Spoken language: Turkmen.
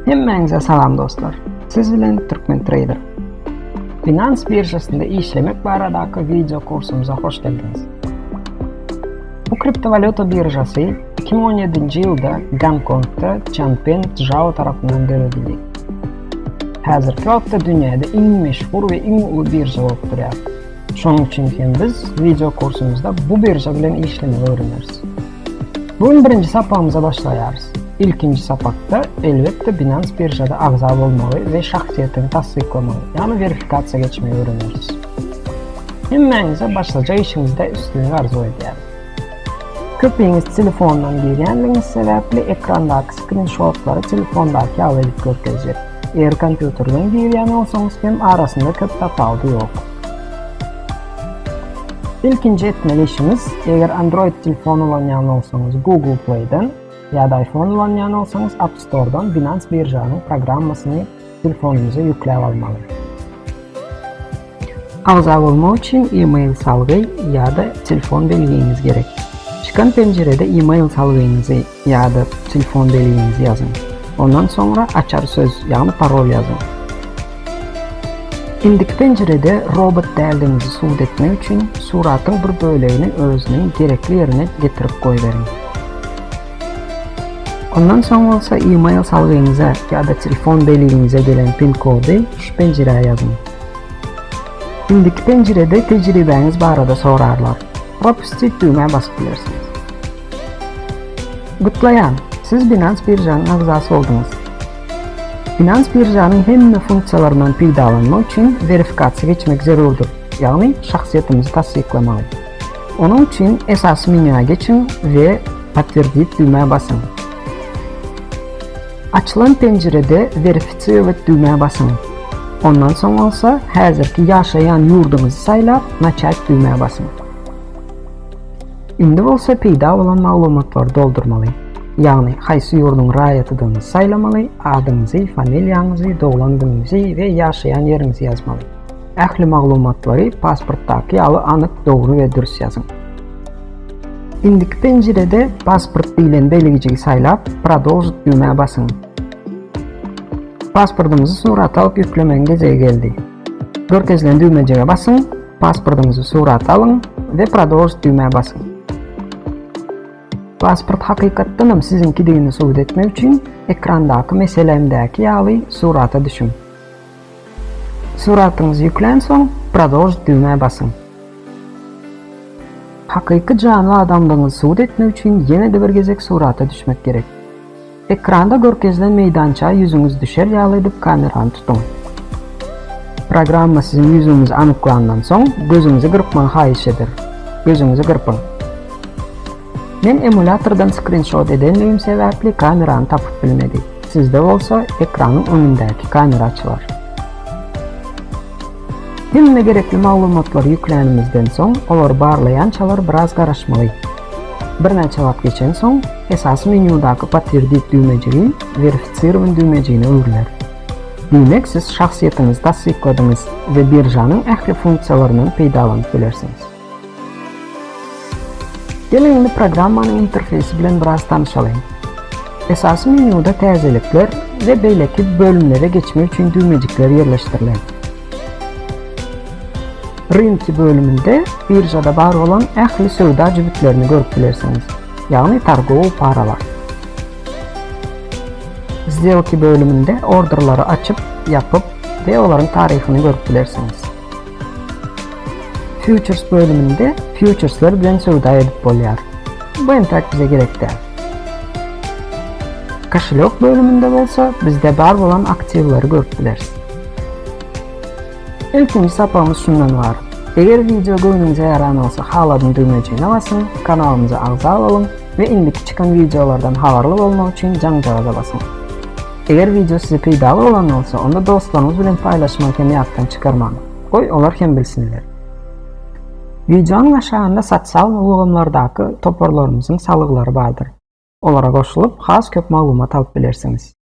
Hemmenize salam dostlar. Siz bilen Türkmen Trader. Finans birjasında işlemek baradaki video kursumuza hoş geldiniz. Bu kriptovalyuta birjası 2017 yılda Gonkong'da Changpeng Zhao tarafından devredildi. Hazırki vaqtda dünyada eng meşhur ve eng ulu birja bolup durýar. Şonuň üçin biz video kursumuzda bu birja bilen işlemeyi öğreniriz. Bugün birinci sapağımıza başlayarız. İlkinci sapakta elbette Binance birjada agza bolmaly ve şahsiyetini tasdiklamaly, yani verifikasiya geçmeyi öğreniriz. Hemmenize başlıca işimizde üstünlük arzu edýär. Köpüňiz telefondan girýänligiňiz sebäpli ekrandaki screenshotlary telefondaki awalyp görkezýär. Eger kompýuterden girýän bolsaňyz hem arasında köp tapawdy ýok. İlkinci etmeli işimiz, eger Android telefonu ulanýan bolsaňyz Google Play'den ya da iPhone ulanýan bolsaňyz App Store'dan Binance birjanyň programmasyny telefonunuza ýükläp almaly. Agza bolmak üçin e-mail salgy ya da telefon belgiňiz gerek. Çıkan pencerede e-mail salgyňyzy ya da telefon belgiňizi ýazyň. Ondan sonra açar söz, yani parol ýazyň. İndiki pencerede robot däldiňizi suwut etmek üçin suratyň bir bölegini özüniň gerekli ýerine getirip goýberiň. Ondan sonra bolsa e-mail salgyňyza ya da telefon belgiňize gelen pin kodu şu pencereye ýazyň. İndiki pencerede tejribeňiz barada sorarlar. Propustit düýmeye basyp bilersiňiz. Gutlaýan, siz Binance birjanyň agzasy bolduňuz. Binance birjanyň hemme funksiýalarynyň peýdalanmak üçin verifikasiya geçmek zerurdur. Ýagny şahsiýetimizi tasdiklamaly. Onuň üçin esasy menyuya geçiň we Подтвердить düýmeye basyň. Açılan pencerede verifisiýa düýmeye basyň. Ondan soň bolsa häzirki ýaşaýan ýurduňyzy saýlap Начать düýmeye basyň. Indi bolsa peýda bolan maglumatlary doldurmaly. Ýagny haýsy ýurduň raýatydyňyzy saýlamaly, adyňyzy, familiýaňyzy, doglan günüňizi we ýaşaýan ýeriňizi ýazmaly. Ähli maglumatlary pasportdaky ýaly anyk, dogry we dürüst ýazyň. İndiki pencerede pasport diýilen belgijigi saýlap Продолжить düýmeye basyň. Pasportuňyzy surat alyp ýüklemeň gezegi geldi. Görkezilen düýmejige basyň, pasportuňyzy surat alyň we Продолжить düýmeye basyň. Pasport hakykatdanam sizinkidigini suwut etmek üçin ekrandaky meselemdäki ýaly surata düşüň. Suratyňyz ýüklen soň Продолжить düýmeye basyň. Hakyky canlı adamdyňyzy suwut etmek üçin ýene-de bir gezek surata düşmek gerek. Ekranda görkezilen meýdança ýüzüňiz düşer ýaly edip kamerany tutuň. Programma sizin ýüzüňizi anyklandan soň gözüňizi gyrpmagy haýyş eder. Gözüňizi gyrpyň. Men emulatordan screenshot edenligim sebäpli kamerany tapyp bilmedi. Sizde bolsa ekranyň öňündäki kamera açylar. Hemme gerekli maglumatlary ýüklenimizden soň olar barlaýançalar biraz garaşmaly. Bir neçe wagt geçen soň esas menyudaky Подтвердить düýmejigi verifisiýerowyn düýmejigine öwriler. Demek siz şahsiýetiniňizi tasdikladyňyz we birjanyň ähli funksiýalarynyň peýdalanyp bilersiňiz. Gelin programmanyň interfeysi bilen biraz tanışalyň. Esas menyuda täzelikler we beýleki bölümlere geçmek üçin düýmejikler ýerleşdirilen. Rynki bölümünde birjada bar olan ähli söwda jübitlerini görüp bilersiňiz. Ýagny targow paralar. Сделки bölümünde orderlary açyp, ýapyp we olaryň taryhyny görüp bilersiňiz. Futures bölümünde futuresler bilen söwda edip bolýar. Bu entek bize gerekdi. Kaşylok bölümünde bolsa bizde bar bolan aktivlary görüp bilersiz. İlkinci sapamız şundan var. Eger video göňüňize ýaran bolsa haladyň düýmejigine basyň, kanalymyza agza alyň we indiki çykan videolardan habarly bolmak üçin jaňjaga basyň. Eger video size peýda bolan bolsa, onda dostlaryňyz bilen paýlaşmak hem ýakdan çykarmaň. Goý olar hem bilsinler. Videonyň aşagynda sosial ulanmalardaky toparlarymyzyň salyklary bardyr. Olara goşulyp has köp maglumat alyp bilersiňiz.